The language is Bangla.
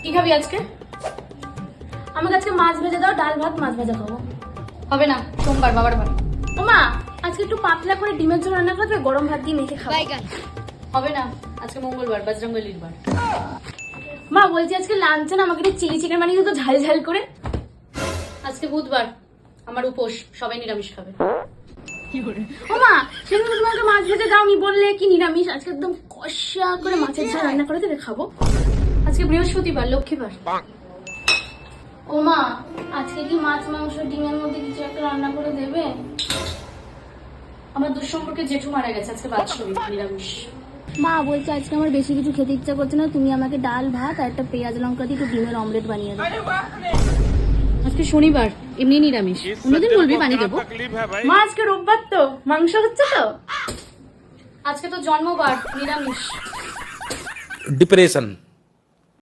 কি খাবি আজকে? আমাকে আজকে মাছ ভেজে দাও, ডাল ভাত মাছ ভাজা খাবো। হবে না, সোমবার বাবার বার। ও মা, আজকে একটু পাতলা করে ডিমের ঝোল রান্না করবে, গরম ভাত দিয়ে মেখে খাবো। হবে না, আজকে মঙ্গলবার, বজরঙ্গলির বার। মা বলছি আজকে লাঞ্চে না আমাকে চিলি চিকেন বানিয়ে দিত ঝাল ঝাল করে। আজকে বুধবার, আমার উপোস, সবাই নিরামিষ খাবে। ও মা, সেদিন তো তোমাকে মাছ ভেজে দাওনি, বললে কি নিরামিষ। আজকে একদম কষা করে মাছের ঝাল রান্না করে দেবে, খাবো। আজকে বৃহস্পতিবার, লক্ষ্মীবার। ও মা, আজকে কি মাছ মাংস ডিমের মধ্যে কিছু একটা রান্না করে দেবে? আমার দুঃসম্পর্কে জেঠু মারা গেছে, আজকে বাৎসরিক, নিরামিষ। মা বলছে আজকে আমার বেশি কিছু খেতে ইচ্ছা করছে না, তুমি আমাকে ডাল ভাত আর একটা পেঁয়াজ লঙ্কা দিয়ে একটু ডিমের অমলেট বানিয়ে দাও। আজকে শনিবার, এমনি নিরামিষ, অন্যদিন বলবি বানিয়ে দেবো। মা আজকে রোববার তো, মাংস হচ্ছে তো? আজকে তো জন্মবার, নিরামিষ। डिप्रेशन